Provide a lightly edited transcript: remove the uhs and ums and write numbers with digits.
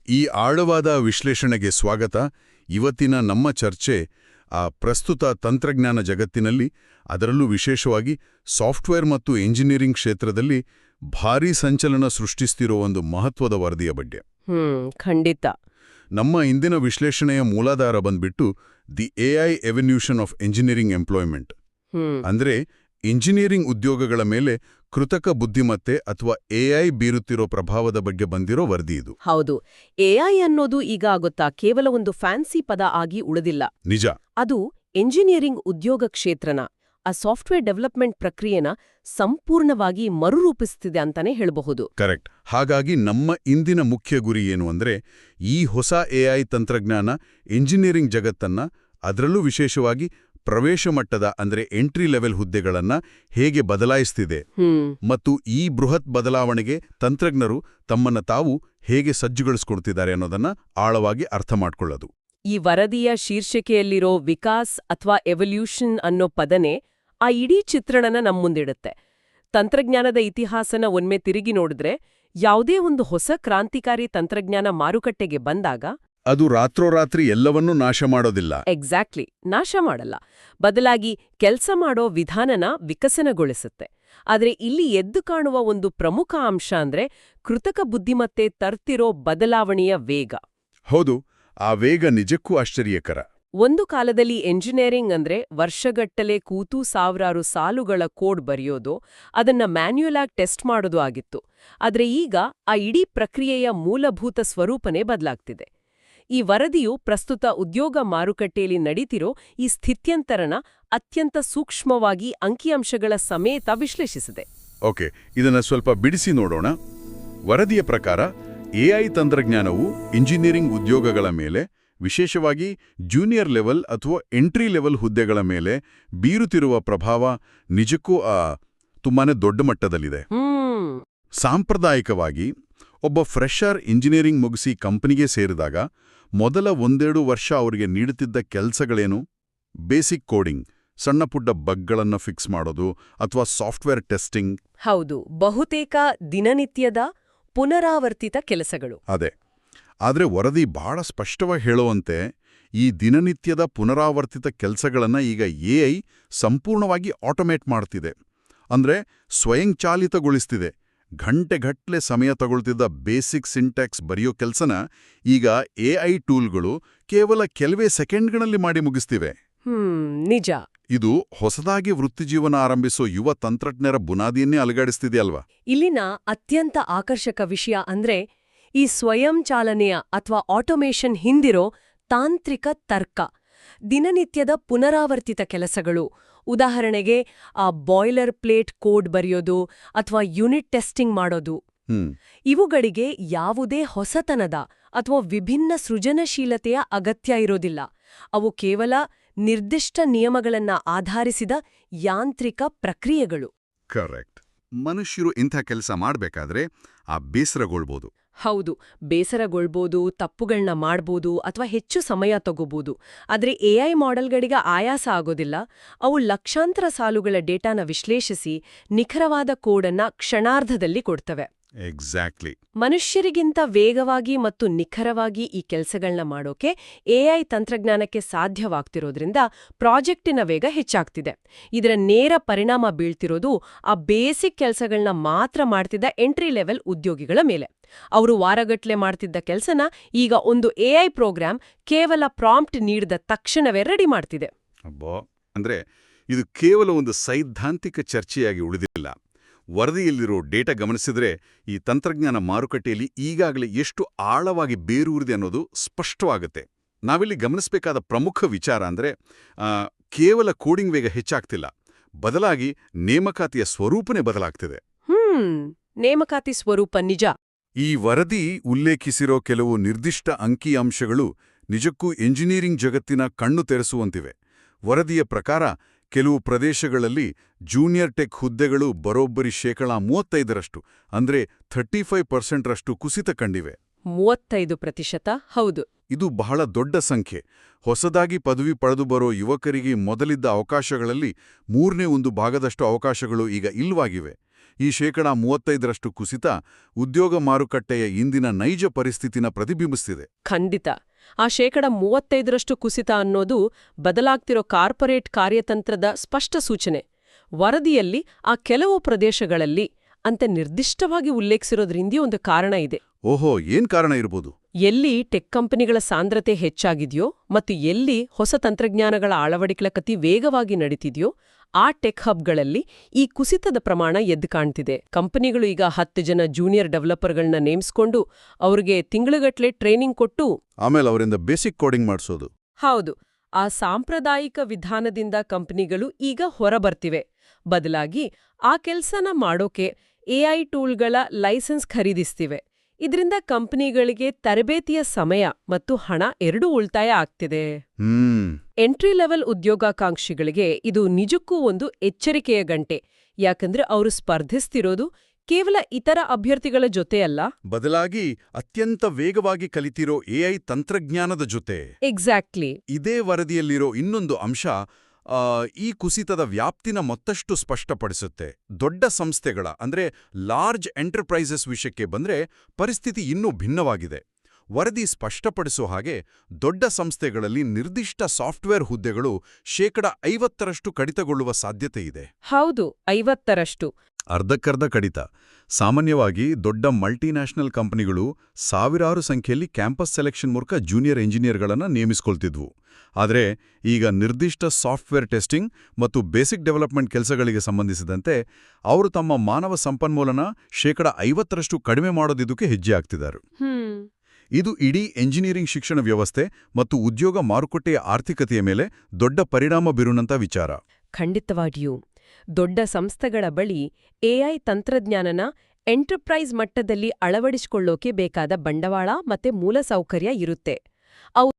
ಈ ಆಳವಾದ ವಿಶ್ಲೇಷಣೆಗೆ ಸ್ವಾಗತ. ಇವತ್ತಿನ ನಮ್ಮ ಚರ್ಚೆ ಪ್ರಸ್ತುತ ತಂತ್ರಜ್ಞಾನ ಜಗತ್ತಿನಲ್ಲಿ, ಅದರಲ್ಲೂ ವಿಶೇಷವಾಗಿ ಸಾಫ್ಟ್ವೇರ್ ಮತ್ತು ಎಂಜಿನಿಯರಿಂಗ್ ಕ್ಷೇತ್ರದಲ್ಲಿ ಭಾರೀ ಸಂಚಲನ ಸೃಷ್ಟಿಸ್ತಿರೋ ಒಂದು ಮಹತ್ವದ ವರದಿಯ ಬಗ್ಗೆ. ಖಂಡಿತ. ನಮ್ಮ ಇಂದಿನ ವಿಶ್ಲೇಷಣೆಯ ಮೂಲಾಧಾರ ಬಂದ್ಬಿಟ್ಟು the AI evolution of engineering employment. ಅಂದ್ರೆ ಇಂಜಿನಿಯರಿಂಗ್ ಉದ್ಯೋಗಗಳ ಮೇಲೆ ಕೃತಕ ಬುದ್ಧಿಮತ್ತೆ ಅಥವಾ ಎಐ ಬೀರುತ್ತಿರೋ ಪ್ರಭಾವದ ಬಗ್ಗೆ ಬಂದಿರೋ ವರದಿ ಇದು. ಹೌದು, ಎಐ ಅನ್ನೋದು ಈಗ ಆಗುತ್ತಾ ಕೇವಲ ಒಂದು ಫ್ಯಾನ್ಸಿ ಪದ ಆಗಿ ಉಳಿದಿಲ್ಲ. ನಿಜ. ಅದು ಎಂಜಿನಿಯರಿಂಗ್ ಉದ್ಯೋಗ ಕ್ಷೇತ್ರನ, ಆ ಸಾಫ್ಟ್ವೇರ್ ಡೆವಲಪ್ಮೆಂಟ್ ಪ್ರಕ್ರಿಯೆನ ಸಂಪೂರ್ಣವಾಗಿ ಮರುರೂಪಿಸುತ್ತಿದೆ ಅಂತಾನೆ ಹೇಳಬಹುದು. ಕರೆಕ್ಟ್. ಹಾಗಾಗಿ ನಮ್ಮ ಇಂದಿನ ಮುಖ್ಯ ಗುರಿ ಏನು ಅಂದ್ರೆ, ಈ ಹೊಸ ಎಐ ತಂತ್ರಜ್ಞಾನ ಎಂಜಿನಿಯರಿಂಗ್ ಜಗತ್ತನ್ನ, ಅದರಲ್ಲೂ ವಿಶೇಷವಾಗಿ ಪ್ರವೇಶ ಮಟ್ಟದ ಅಂದ್ರೆ ಎಂಟ್ರಿ ಲೆವೆಲ್ ಹುದ್ದೆಗಳನ್ನ ಹೇಗೆ ಬದಲಾಯಿಸ್ತಿದೆ ಮತ್ತು ಈ ಬೃಹತ್ ಬದಲಾವಣೆಗೆ ತಂತ್ರಜ್ಞರು ತಮ್ಮನ್ನ ತಾವು ಹೇಗೆ ಸಜ್ಜುಗೊಳಿಸ್ಕೊಳ್ತಿದ್ದಾರೆ ಅನ್ನೋದನ್ನ ಆಳವಾಗಿ ಅರ್ಥ ಮಾಡ್ಕೊಳ್ಳೋದು. ಈ ವರದಿಯ ಶೀರ್ಷಿಕೆಯಲ್ಲಿರೋ ವಿಕಾಸ್ ಅಥವಾ ಎವಲ್ಯೂಷನ್ ಅನ್ನೋ ಪದನೇ ಆ ಇಡೀ ಚಿತ್ರಣನ ನಮ್ಮುಂದಿಡುತ್ತೆ. ತಂತ್ರಜ್ಞಾನದ ಇತಿಹಾಸನ ಒಮ್ಮೆ ತಿರುಗಿ ನೋಡಿದ್ರೆ, ಯಾವುದೇ ಒಂದು ಹೊಸ ಕ್ರಾಂತಿಕಾರಿ ತಂತ್ರಜ್ಞಾನ ಮಾರುಕಟ್ಟೆಗೆ ಬಂದಾಗ ಅದು ರಾತ್ರೋರಾತ್ರಿ ಎಲ್ಲವನ್ನೂ ನಾಶ ಮಾಡೋದಿಲ್ಲ. ಎಕ್ಸಾಕ್ಟ್ಲಿ, ನಾಶ ಮಾಡಲ್ಲ. ಬದಲಾಗಿ ಕೆಲಸ ಮಾಡೋ ವಿಧಾನನ ವಿಕಸನಗೊಳಿಸುತ್ತೆ. ಆದ್ರೆ ಇಲ್ಲಿ ಎದ್ದು ಕಾಣುವ ಒಂದು ಪ್ರಮುಖ ಅಂಶ ಅಂದ್ರೆ ಕೃತಕ ಬುದ್ಧಿಮತ್ತೆ ತರ್ತಿರೋ ಬದಲಾವಣೆಯ ವೇಗ. ಹೌದು, ಆ ವೇಗ ನಿಜಕ್ಕೂ ಆಶ್ಚರ್ಯಕರ. ಒಂದು ಕಾಲದಲ್ಲಿ ಎಂಜಿನಿಯರಿಂಗ್ ಅಂದ್ರೆ ವರ್ಷಗಟ್ಟಲೆ ಕೂತು ಸಾವಿರಾರು ಸಾಲುಗಳ ಕೋಡ್ ಬರೆಯೋದು, ಅದನ್ನ ಮ್ಯಾನ್ಯುಯಲ್ ಆಗಿ ಟೆಸ್ಟ್ ಮಾಡೋದು ಆಗಿತ್ತು. ಆದ್ರೆ ಈಗ ಆ ಇಡೀ ಪ್ರಕ್ರಿಯೆಯ ಮೂಲಭೂತ ಸ್ವರೂಪನೇ ಬದಲಾಗ್ತಿದೆ. ಈ ವರದಿಯು ಪ್ರಸ್ತುತ ಉದ್ಯೋಗ ಮಾರುಕಟ್ಟೆಯಲ್ಲಿ ನಡೀತಿರೋ ಈ ಸ್ಥಿತ್ಯಂತರನ ಅತ್ಯಂತ ಸೂಕ್ಷ್ಮವಾಗಿ ಅಂಕಿಅಂಶಗಳ ಸಮೇತ ವಿಶ್ಲೇಷಿಸಿದೆ. ಓಕೆ, ಇದನ್ನ ಸ್ವಲ್ಪ ಬಿಡಿಸಿ ನೋಡೋಣ. ವರದಿಯ ಪ್ರಕಾರ ಎಐ ತಂತ್ರಜ್ಞಾನವು ಇಂಜಿನಿಯರಿಂಗ್ ಉದ್ಯೋಗಗಳ ಮೇಲೆ, ವಿಶೇಷವಾಗಿ ಜೂನಿಯರ್ ಲೆವೆಲ್ ಅಥವಾ ಎಂಟ್ರಿ ಲೆವೆಲ್ ಹುದ್ದೆಗಳ ಮೇಲೆ ಬೀರುತ್ತಿರುವ ಪ್ರಭಾವ ನಿಜಕ್ಕೂ ತುಂಬಾನೇ ದೊಡ್ಡ ಮಟ್ಟದಲ್ಲಿದೆ. ಸಾಂಪ್ರದಾಯಿಕವಾಗಿ ಒಬ್ಬ ಫ್ರೆಷರ್ ಇಂಜಿನಿಯರಿಂಗ್ ಮುಗಿಸಿ ಕಂಪನಿಗೆ ಸೇರಿದಾಗ ಮೊದಲ 1-2 ವರ್ಷ ಅವರಿಗೆ ನೀಡುತ್ತಿದ್ದ ಕೆಲಸಗಳೇನು? ಬೇಸಿಕ್ ಕೋಡಿಂಗ್, ಸಣ್ಣಪುಟ್ಟ ಬಗ್ಗಳನ್ನು ಫಿಕ್ಸ್ ಮಾಡೋದು ಅಥವಾ ಸಾಫ್ಟ್ವೇರ್ ಟೆಸ್ಟಿಂಗ್. ಹೌದು, ಬಹುತೇಕ ದಿನನಿತ್ಯದ ಪುನರಾವರ್ತಿತ ಕೆಲಸಗಳು. ಅದೇ. ಆದ್ರೆ ವರದಿ ಬಹಳ ಸ್ಪಷ್ಟವಾಗಿ ಹೇಳುವಂತೆ, ಈ ದಿನನಿತ್ಯದ ಪುನರಾವರ್ತಿತ ಕೆಲಸಗಳನ್ನ ಈಗ ಎಐ ಸಂಪೂರ್ಣವಾಗಿ ಆಟೋಮೇಟ್ ಮಾಡ್ತಿದೆ. ಅಂದ್ರೆ ಸ್ವಯಂಚಾಲಿತಗೊಳಿಸ್ತಿದೆ. ಗಂಟೆಗಟ್ಲೆ ಸಮಯ ತಗೊಳ್ತಿದ್ದ ಬೇಸಿಕ್ ಸಿಂಟ್ಯಾಕ್ಸ್ ಬರೆಯೋ ಕೆಲಸನ ಈಗ ಎಐ ಟೂಲ್ಗಳು ಕೇವಲ ಕೆಲವೇ ಸೆಕೆಂಡ್ಗಳಲ್ಲಿ ಮಾಡಿ ಮುಗಿಸ್ತಿವೆ. ನಿಜ. ಇದು ಹೊಸದಾಗಿ ವೃತ್ತಿಜೀವನ ಆರಂಭಿಸೋ ಯುವ ತಂತ್ರಜ್ಞರ ಬುನಾದಿಯನ್ನೇ ಅಲುಗಾಡಿಸ್ತಿದೆ ಅಲ್ವಾ? ಇಲ್ಲಿನ ಅತ್ಯಂತ ಆಕರ್ಷಕ ವಿಷಯ ಅಂದ್ರೆ ಈ ಸ್ವಯಂ ಚಾಲನೆಯ ಅಥವಾ ಆಟೋಮೇಷನ್ ಹಿಂದಿರೋ ತಾಂತ್ರಿಕ ತರ್ಕ. ದಿನನಿತ್ಯದ ಪುನರಾವರ್ತಿತ ಕೆಲಸಗಳು, ಉದಾಹರಣೆಗೆ ಆ ಬಾಯ್ಲರ್ ಪ್ಲೇಟ್ ಕೋಡ್ ಬರೆಯೋದು ಅಥವಾ ಯೂನಿಟ್ ಟೆಸ್ಟಿಂಗ್ ಮಾಡೋದು, ಇವುಗಳಿಗೆ ಯಾವುದೇ ಹೊಸತನದ ಅಥವಾ ವಿಭಿನ್ನ ಸೃಜನಶೀಲತೆಯ ಅಗತ್ಯ ಇರೋದಿಲ್ಲ. ಅವು ಕೇವಲ ನಿರ್ದಿಷ್ಟ ನಿಯಮಗಳನ್ನ ಆಧರಿಸಿದ ಯಾಂತ್ರಿಕ ಪ್ರಕ್ರಿಯೆಗಳು. ಕರೆಕ್ಟ್. ಮನುಷ್ಯರು ಇಂಥ ಕೆಲಸ ಮಾಡಬೇಕಾದ್ರೆ ಬೇಸರಗೊಳ್ಬೋದು. ಹೌದು, ಬೇಸರಗೊಳ್ಬೋದು, ತಪ್ಪುಗಳನ್ನ ಮಾಡ್ಬೋದು ಅಥವಾ ಹೆಚ್ಚು ಸಮಯ ತಗೋಬೋದು. ಆದ್ರೆ ಎಐ ಮಾಡೆಲ್ಗಳಿಗೆ ಆಯಾಸ ಆಗೋದಿಲ್ಲ. ಅವು ಲಕ್ಷಾಂತರ ಸಾಲುಗಳ ಡೇಟಾನ ವಿಶ್ಲೇಷಿಸಿ ನಿಖರವಾದ ಕೋಡನ್ನ ಕ್ಷಣಾರ್ಧದಲ್ಲಿ ಕೊಡ್ತವೆ. ಎಕ್ಸಾಕ್ಟ್ಲಿ. ಮನುಷ್ಯರಿಗಿಂತ ವೇಗವಾಗಿ ಮತ್ತು ನಿಖರವಾಗಿ ಈ ಕೆಲಸಗಳನ್ನ ಮಾಡೋಕೆ ಎಐ ತಂತ್ರಜ್ಞಾನಕ್ಕೆ ಸಾಧ್ಯವಾಗ್ತಿರೋದ್ರಿಂದ ಪ್ರಾಜೆಕ್ಟಿನ ವೇಗ ಹೆಚ್ಚಾಗ್ತಿದೆ. ಇದರ ನೇರ ಪರಿಣಾಮ ಬೀಳ್ತಿರೋದು ಆ ಬೇಸಿಕ್ ಕೆಲಸಗಳನ್ನ ಮಾತ್ರ ಮಾಡ್ತಿದ್ದ ಎಂಟ್ರಿ ಲೆವೆಲ್ ಉದ್ಯೋಗಿಗಳ ಮೇಲೆ. ಅವರು ವಾರಗಟ್ಲೆ ಮಾಡ್ತಿದ್ದ ಕೆಲಸನ ಈಗ ಒಂದು ಎಐ ಪ್ರೋಗ್ರಾಂ ಕೇವಲ ಪ್ರಾಂಪ್ಟ್ ನೀಡಿದ ತಕ್ಷಣವೇ ರೆಡಿ ಮಾಡ್ತಿದೆ. ಅಂದ್ರೆ ಇದು ಕೇವಲ ಒಂದು ಸೈದ್ಧಾಂತಿಕ ಚರ್ಚೆಯಾಗಿ ಉಳಿದಿಲ್ಲ. ವರದಿಯಲ್ಲಿರೋ ಡೇಟಾ ಗಮನಿಸಿದ್ರೆ ಈ ತಂತ್ರಜ್ಞಾನ ಮಾರುಕಟ್ಟೆಯಲ್ಲಿ ಈಗಾಗಲೇ ಎಷ್ಟು ಆಳವಾಗಿ ಬೇರೂರಿದೆ ಅನ್ನೋದು ಸ್ಪಷ್ಟವಾಗುತ್ತೆ. ನಾವಿಲ್ಲಿ ಗಮನಿಸಬೇಕಾದ ಪ್ರಮುಖ ವಿಚಾರ ಅಂದ್ರೆ, ಕೇವಲ ಕೋಡಿಂಗ್ ವೇಗ ಹೆಚ್ಚಾಗ್ತಿಲ್ಲ, ಬದಲಾಗಿ ನೇಮಕಾತಿಯ ಸ್ವರೂಪನೇ ಬದಲಾಗ್ತಿದೆ. ನೇಮಕಾತಿ ಸ್ವರೂಪ ನಿಜ. ಈ ವರದಿ ಉಲ್ಲೇಖಿಸಿರೋ ಕೆಲವು ನಿರ್ದಿಷ್ಟ ಅಂಕಿಅಂಶಗಳು ನಿಜಕ್ಕೂ ಎಂಜಿನಿಯರಿಂಗ್ ಜಗತ್ತಿನ ಕಣ್ಣು ತೆರೆಸುವಂತಿವೆ. ವರದಿಯ ಪ್ರಕಾರ ಕೆಲವು ಪ್ರದೇಶಗಳಲ್ಲಿ ಜೂನಿಯರ್ ಟೆಕ್ ಹುದ್ದೆಗಳು ಬರೋಬ್ಬರಿ 35% ಅಂದ್ರೆ 35% ಕುಸಿತ ಕಂಡಿವೆ. 35%? ಹೌದು. ಇದು ಬಹಳ ದೊಡ್ಡ ಸಂಖ್ಯೆ. ಹೊಸದಾಗಿ ಪದವಿ ಪಡೆದು ಬರೋ ಯುವಕರಿಗೆ ಮೊದಲಿದ್ದ ಅವಕಾಶಗಳಲ್ಲಿ 1/3 ಅವಕಾಶಗಳು ಈಗ ಇಲ್ವಾಗಿವೆ. ಈ 35% ಕುಸಿತ ಉದ್ಯೋಗ ಮಾರುಕಟ್ಟೆಯ ಇಂದಿನ ನೈಜ ಪರಿಸ್ಥಿತಿನ ಪ್ರತಿಬಿಂಬಿಸ್ತಿದೆ. ಖಂಡಿತ. ಆ 35% ಕುಸಿತ ಅನ್ನೋದು ಬದಲಾಗ್ತಿರೋ ಕಾರ್ಪೊರೇಟ್ ಕಾರ್ಯತಂತ್ರದ ಸ್ಪಷ್ಟ ಸೂಚನೆ. ವರದಿಯಲ್ಲಿ ಆ ಕೆಲವು ಪ್ರದೇಶಗಳಲ್ಲಿ ಅಂತ ನಿರ್ದಿಷ್ಟವಾಗಿ ಉಲ್ಲೇಖಿಸಿರೋದ್ರಿಂದೀ ಒಂದು ಕಾರಣ ಇದೆ. ಓಹೋ, ಏನ್ ಕಾರಣ ಇರ್ಬೋದು? ಎಲ್ಲಿ ಟೆಕ್ ಕಂಪನಿಗಳ ಸಾಂದ್ರತೆ ಹೆಚ್ಚಾಗಿದೆಯೋ ಮತ್ತು ಎಲ್ಲಿ ಹೊಸ ತಂತ್ರಜ್ಞಾನಗಳ ಅಳವಡಿಕೆ ವೇಗವಾಗಿ ನಡೀತಿದೆಯೋ ಆ ಟೆಕ್ ಹಬ್ಗಳಲ್ಲಿ ಈ ಕುಸಿತದ ಪ್ರಮಾಣ ಎದ್ದು ಕಾಣ್ತಿದೆ. ಕಂಪನಿಗಳು ಈಗ 10 ಜನ ಜೂನಿಯರ್ ಡೆವಲಪರ್ಗಳನ್ನ ನೇಮಿಸ್ಕೊಂಡು ಅವ್ರಿಗೆ ತಿಂಗಳುಗಟ್ಲೆ ಟ್ರೈನಿಂಗ್ ಕೊಟ್ಟು ಆಮೇಲೆ ಅವರಿಂದ ಬೇಸಿಕ್ ಕೋಡಿಂಗ್ ಮಾಡಿಸೋದು. ಹೌದು, ಆ ಸಾಂಪ್ರದಾಯಿಕ ವಿಧಾನದಿಂದ ಕಂಪನಿಗಳು ಈಗ ಹೊರಬರ್ತಿವೆ. ಬದಲಾಗಿ ಆ ಕೆಲ್ಸನ ಮಾಡೋಕೆ ಎಐ ಟೂಲ್ಗಳ ಲೈಸೆನ್ಸ್ ಖರೀದಿಸ್ತಿವೆ. ಇದರಿಂದ ಕಂಪನಿಗಳಿಗೆ ತರಬೇತಿಯ ಸಮಯ ಮತ್ತು ಹಣ ಎರಡೂ ಉಳಿತಾಯ ಆಗ್ತಿದೆ. ಎಂಟ್ರಿ ಲೆವೆಲ್ ಉದ್ಯೋಗಾಕಾಂಕ್ಷಿಗಳಿಗೆ ಇದು ನಿಜಕ್ಕೂ ಒಂದು ಎಚ್ಚರಿಕೆಯ ಗಂಟೆ. ಯಾಕಂದ್ರೆ ಅವರು ಸ್ಪರ್ಧಿಸ್ತಿರೋದು ಕೇವಲ ಇತರ ಅಭ್ಯರ್ಥಿಗಳ ಜೊತೆಯಲ್ಲ, ಬದಲಾಗಿ ಅತ್ಯಂತ ವೇಗವಾಗಿ ಕಲಿತಿರೋ ಎಐ ತಂತ್ರಜ್ಞಾನದ ಜೊತೆ. ಎಕ್ಸಾಕ್ಟ್ಲಿ. ಇದೇ ವರದಿಯಲ್ಲಿರೋ ಇನ್ನೊಂದು ಅಂಶ ಈ ಕುಸಿತದ ವ್ಯಾಪ್ತಿನ ಮತ್ತಷ್ಟು ಸ್ಪಷ್ಟಪಡಿಸುತ್ತೆ. ದೊಡ್ಡ ಸಂಸ್ಥೆಗಳ ಅಂದ್ರೆ ಲಾರ್ಜ್ ಎಂಟರ್ಪ್ರೈಸಸ್ ವಿಷಯಕ್ಕೆ ಬಂದ್ರೆ ಪರಿಸ್ಥಿತಿ ಇನ್ನೂ ಭಿನ್ನವಾಗಿದೆ. ವರದಿ ಸ್ಪಷ್ಟಪಡಿಸೋ ಹಾಗೆ ದೊಡ್ಡ ಸಂಸ್ಥೆಗಳಲ್ಲಿ ನಿರ್ದಿಷ್ಟ ಸಾಫ್ಟ್ವೇರ್ ಹುದ್ದೆಗಳು 50% ಕಡಿತಗೊಳ್ಳುವ ಸಾಧ್ಯತೆ ಇದೆ. ಹೌದು, 50%. ಅರ್ಧಕ್ಕರ್ಧ ಕಡಿತ. ಸಾಮಾನ್ಯವಾಗಿ ದೊಡ್ಡ ಮಲ್ಟಿನ್ಯಾಷನಲ್ ಕಂಪನಿಗಳು ಸಾವಿರಾರು ಸಂಖ್ಯೆಯಲ್ಲಿ ಕ್ಯಾಂಪಸ್ ಸೆಲೆಕ್ಷನ್ ಮೂಲಕ ಜೂನಿಯರ್ ಎಂಜಿನಿಯರ್ಗಳನ್ನು ನೇಮಿಸ್ಕೊಳ್ತಿದ್ವು. ಆದರೆ ಈಗ ನಿರ್ದಿಷ್ಟ ಸಾಫ್ಟ್ವೇರ್ ಟೆಸ್ಟಿಂಗ್ ಮತ್ತು ಬೇಸಿಕ್ ಡೆವಲಪ್ಮೆಂಟ್ ಕೆಲಸಗಳಿಗೆ ಸಂಬಂಧಿಸಿದಂತೆ ಅವರು ತಮ್ಮ ಮಾನವ ಸಂಪನ್ಮೂಲನ 50% ಕಡಿಮೆ ಮಾಡೋದಿದ್ದಕ್ಕೆ ಹೆಜ್ಜೆ ಹಾಕ್ತಿದ್ದಾರೆ. ಇದು ಇಡೀ ಎಂಜಿನಿಯರಿಂಗ್ ಶಿಕ್ಷಣ ವ್ಯವಸ್ಥೆ ಮತ್ತು ಉದ್ಯೋಗ ಮಾರುಕಟ್ಟೆಯ ಆರ್ಥಿಕತೆಯ ಮೇಲೆ ದೊಡ್ಡ ಪರಿಣಾಮ ಬೀರುವಂಥ ವಿಚಾರ. ಖಂಡಿತವಾಗಿಯೂ. ದೊಡ್ಡ ಸಂಸ್ಥೆಗಳ ಬಳಿ ಎಐ ತಂತ್ರಜ್ಞಾನನ ಎಂಟರ್ಪ್ರೈಸ್ ಮಟ್ಟದಲ್ಲಿ ಅಳವಡಿಸಿಕೊಳ್ಳೋಕೆ ಬೇಕಾದ ಬಂಡವಾಳ ಮತ್ತೆ ಮೂಲಸೌಕರ್ಯ ಇರುತ್ತೆ. ಅವು